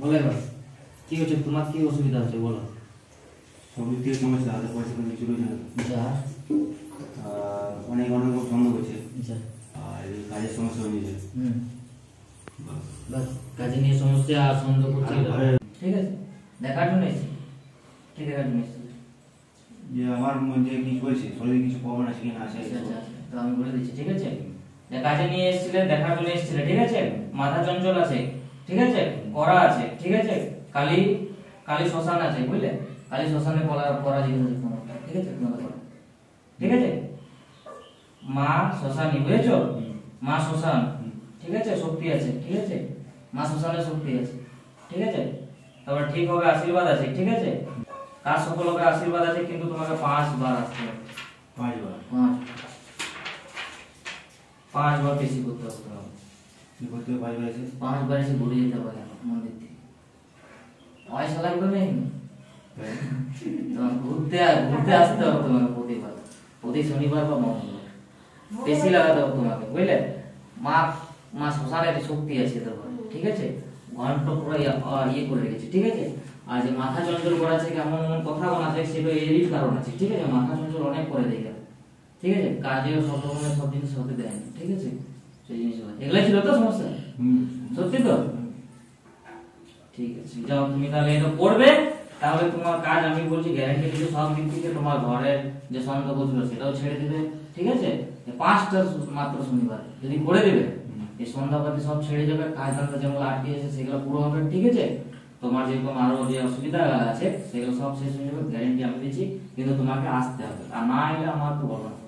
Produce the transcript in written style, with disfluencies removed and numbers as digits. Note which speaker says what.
Speaker 1: বলো এবার কি হচ্ছে, তোমার কি অসুবিধা হচ্ছে বলো।
Speaker 2: সবদিক থেকে সমস্যা, হাতে পয়সা কোনো কিছু রয়েছে না।
Speaker 1: আচ্ছা
Speaker 2: অনেক অনেক সন্দেহ করছে,
Speaker 1: আচ্ছা
Speaker 2: আর এই কাজের সমস্যা হয়ে গেছে।
Speaker 1: বাস কাজে নিয়ে সমস্যা আর সন্দেহ করছে ঠিক আছে, দেখার জন্য এসেছি। কি দেখার জন্য এসেছি?
Speaker 2: যে আমার মধ্যে কিছু হয়েছে, শরীরে কিছু প্রবলেম আছে কিনা আছে।
Speaker 1: আচ্ছা আচ্ছা তো আমি বলে দিচ্ছি ঠিক আছে। কাজে নিয়ে এসেছিলে, দেখার জন্য এসেছিলে ঠিক আছে। মাথা চঞ্চল আছে ঠিক আছে, করা আছে ঠিক আছে, কালী কালী শ্মশান আছে বুঝলে, কালী শ্মশানে করা জিজ্ঞাসা তোমার ঠিক আছে, তোমাদের করা ঠিক আছে। মা শ্মশানী বুঝেছো, মা শ্মশান ঠিক আছে, শক্তি আছে ঠিক আছে, মা শ্মশানের শক্তি আছে ঠিক আছে। তারপর ঠিক হবে, আশীর্বাদ আছে ঠিক আছে, কাজ সফল হবে, আশীর্বাদ আছে, কিন্তু তোমাকে 5 বার আসতে হবে।
Speaker 2: 5 বার?
Speaker 1: 5 বার বেশি করতে হবে তোমাকে।
Speaker 2: কি করতে হবে 5 বার এসে?
Speaker 1: 5 বার এসে ঘুরে যেতে হবে মন্দির থেকে, পয়সা লাগবে না তোমার ঘুরতে আসতে হবে তোমাকে প্রতিবার, প্রতি শনিবার বা মঙ্গলবার বেশি লাগাতে হবে তোমাকে বুঝলে। মা মা শ্মশানের শক্তি আছে তোমার ঠিক আছে, ঘন্ট পুরো ইয়ে করে রেখেছে ঠিক আছে। আর যে মাথা চঞ্চল করা আছে, কেমন এমন কথা বলাছে, সেটা এরই কারণ আছে ঠিক আছে। মাথা চঞ্চল অনেক করে দেয় ঠিক আছে, কাজে সব রকমের সব জিনিস হতে দেয় না ঠিক আছে, সেই জিনিসগুলো এগুলাই ছিল তো সমস্যা। সত্যি তো ঠিক আছে, যাও তুমি তাহলে এটা করবে, তাহলে তোমার কাজ আমি বলছি গ্যারান্টি দিতে, সব দিক থেকে তোমার ঘরের যে সন্দেহ ছিল সেটাও ছেড়ে দিবে ঠিক আছে। 5টা মাত্র শনিবার যদি করে দিবে, এই সন্ধ্যাবাদী সব ছেড়ে যাবে, কাজ ধান্দা যেগুলো আটকে আছে সেগুলো পুরো হবে ঠিক আছে। তোমার যেরকম আরো যে অসুবিধা আছে সেগুলো সব শেষ হয়ে যাবে, গ্যারান্টি আমি দিচ্ছি, কিন্তু তোমাকে আসতে হবে, আর না এলে আমার তো বলো না।